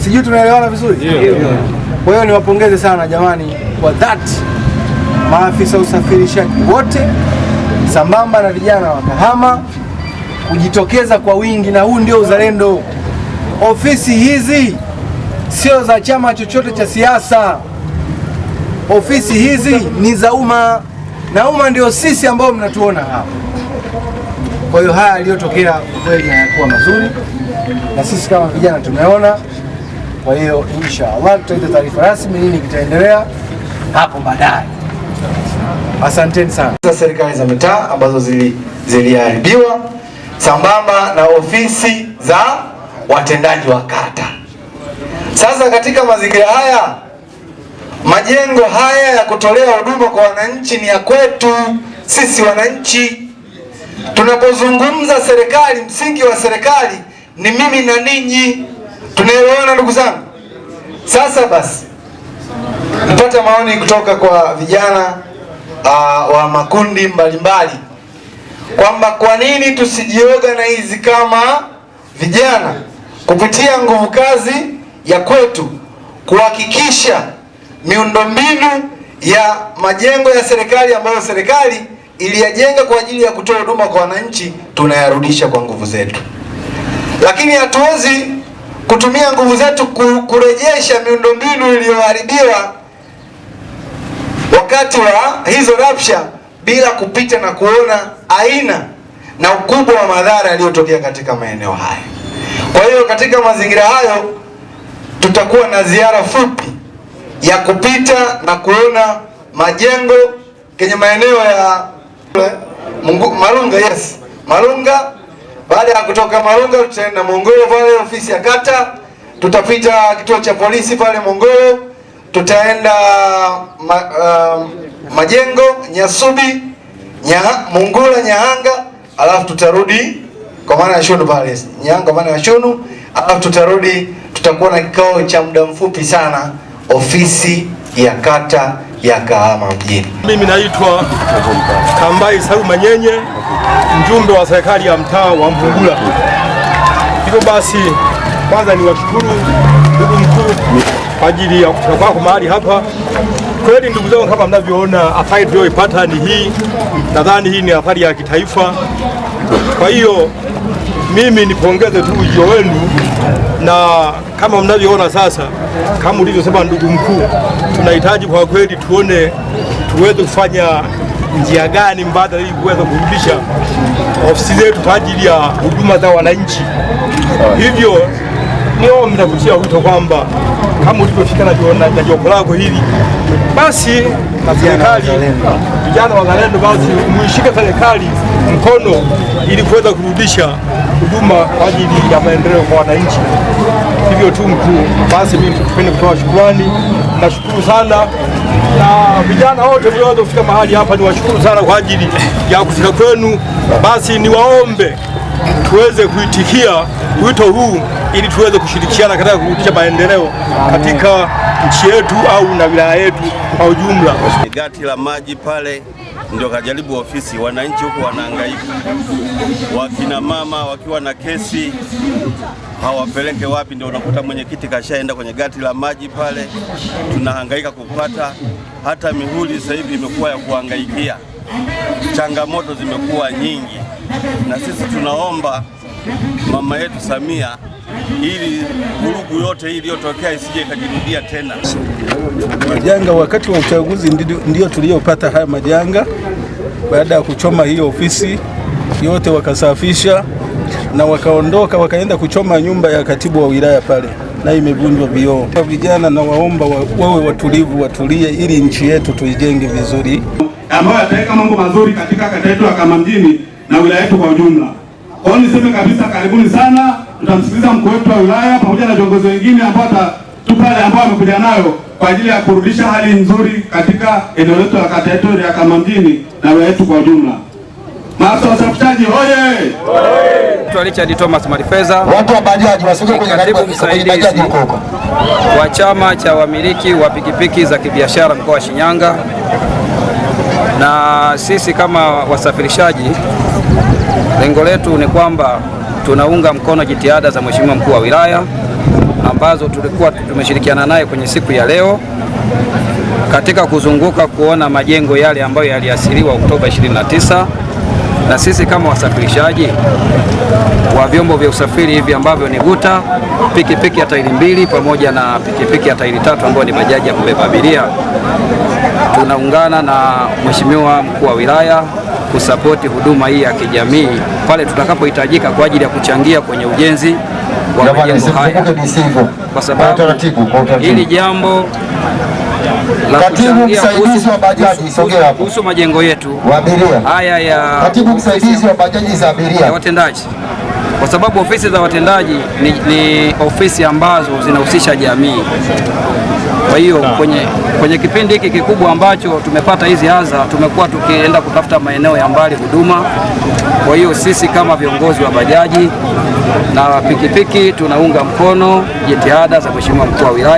Sijui tunaelewana vizuri? Kwa hiyo niwapongeze sana jamani kwa dhati maafisa usafirishaji wote sambamba na vijana wa Kahama kujitokeza kwa wingi, na huu ndio uzalendo. Ofisi hizi sio za chama chochote cha siasa. Ofisi hizi ni za umma, na umma ndio sisi ambao mnatuona hapa. Kwa hiyo haya yaliyotokea kweli hayakuwa mazuri, na sisi kama vijana tumeona. Kwa hiyo inshallah tutaita taarifa rasmi nini kitaendelea hapo baadaye. Asanteni sana. Serikali za mitaa ambazo ziliharibiwa sambamba na ofisi za watendaji wa kata. Sasa katika mazingira haya, majengo haya ya kutolea huduma kwa wananchi ni ya kwetu sisi wananchi. Tunapozungumza serikali, msingi wa serikali ni mimi na ninyi. Tunaelewana ndugu zangu? Sasa basi, nipata maoni kutoka kwa vijana wa makundi mbalimbali kwamba kwa nini tusijiorganize kama vijana kupitia nguvu kazi ya kwetu kuhakikisha miundombinu ya majengo ya serikali ambayo serikali iliyajenga kwa ajili ya kutoa huduma kwa wananchi tunayarudisha kwa nguvu zetu. Lakini hatuwezi kutumia nguvu zetu kurejesha miundombinu iliyoharibiwa wakati wa hizo rapsha bila kupita na kuona aina na ukubwa wa madhara yaliyotokea katika maeneo haya. Kwa hiyo katika mazingira hayo tutakuwa na ziara fupi ya kupita na kuona majengo kwenye maeneo ya Marunga, Marunga. Baada ya kutoka Marunga tutaenda Mongolo pale ofisi ya kata, tutapita kituo cha polisi pale Mongolo, tutaenda Majengo, Nyasubi, Mungula, Nyahanga, alafu tutarudi kwa maana ya Shunu pale. Nyahanga maana ya Shunu, alafu tutarudi, tutakuwa na kikao cha muda mfupi sana ofisi ya kata ya Kahama mjini. Mimi naitwa Kambai Saru Manyenye, mjumbe wa serikali ya mtaa wa Mpungula. Hivyo basi, kwanza niwashukuru ndugu mkuu kwa ajili ya kufika kwako mahali hapa. Kweli ndugu zangu, kama mnavyoona athari tuliyoipata ni hii. Nadhani hii ni athari ya kitaifa. Kwa hiyo mimi nipongeze tu ujio wenu, na kama mnavyoona sasa, kama ulivyosema ndugu mkuu, tunahitaji kwa kweli tuone tuweze kufanya njia gani mbadala ili kuweza kurudisha ofisi zetu kwa ajili ya huduma za wananchi. Hivyo niombe mnakutia wito kwamba kama ulivyofika na jopo lako hili, basi na serikali, vijana wazalendo, basi muishike serikali mkono ili kuweza kurudisha huduma kwa ajili ya maendeleo kwa wananchi. Hivyo tu mkuu, basi mimi tupende kutoa shukrani. Nashukuru sana, na vijana wote mlioweza kufika mahali hapa niwashukuru sana kwa ajili ya kufika kwenu. Basi niwaombe tuweze kuitikia wito huu ili tuweze kushirikiana katika kurudisha maendeleo katika nchi yetu au na wilaya yetu kwa ujumla. Gati la maji pale ndio kajaribu ofisi, wananchi huko wanahangaika, wakina mama wakiwa na kesi hawapeleke wapi, ndio unakuta mwenyekiti kashaenda kwenye gati la maji pale, tunahangaika kupata. Hata mihuri sasa hivi imekuwa ya kuhangaikia, changamoto zimekuwa nyingi, na sisi tunaomba mama yetu Samia ili vurugu yote hii iliyotokea isije ikajirudia tena. Majanga wakati wa uchaguzi ndio tuliyopata haya majanga. Baada ya kuchoma hiyo ofisi yote wakasafisha na wakaondoka, wakaenda kuchoma nyumba ya katibu wa wilaya pale, na imevunjwa vioo. Vijana na waomba wawe watulivu, watulie ili nchi yetu tuijenge vizuri, ambayo yataweka mambo mazuri katika kata yetu ya Kahama mjini na wilaya yetu kwa ujumla. Kwa hiyo niseme kabisa karibuni sana. Tutamsikiliza mkuu wetu wa wilaya pamoja na viongozi wengine ambao tupale ambao wamekuja nayo kwa ajili ya kurudisha hali nzuri katika eneo letu la kata yetu ya Kahama mjini na wilaya yetu kwa ujumla. Maafisa wasafishaji hoye! Richard Thomas Marifeza, watu wa bajaji wasije kwenye katibu msaidizi wa chama cha wamiliki wa pikipiki za kibiashara mkoa wa Shinyanga. Na sisi kama wasafirishaji, lengo letu ni kwamba tunaunga mkono jitihada za Mheshimiwa mkuu wa wilaya ambazo tulikuwa tumeshirikiana naye kwenye siku ya leo katika kuzunguka kuona majengo yale ambayo yaliasiriwa Oktoba 29, na sisi kama wasafirishaji wa vyombo vya usafiri hivi ambavyo ni guta, pikipiki ya tairi 2 pamoja na pikipiki ya tairi 3 ambayo ni bajaji ya kubeba abiria, tunaungana na Mheshimiwa Mkuu wa Wilaya kusapoti huduma hii ya kijamii pale tutakapohitajika kwa ajili ya kuchangia kwenye ujenzi wa majengo haya, kwa sababu hili jambo la kuchangia kuhusu majengo yetu haya ya watendaji, kwa sababu ofisi za watendaji ni ofisi ambazo zinahusisha jamii. Kwa hiyo kwenye kipindi hiki kikubwa ambacho tumepata hizi adha, tumekuwa tukienda kutafuta maeneo ya mbali huduma. Kwa hiyo sisi kama viongozi wa bajaji na pikipiki tunaunga mkono jitihada za Mheshimiwa Mkuu wa Wilaya.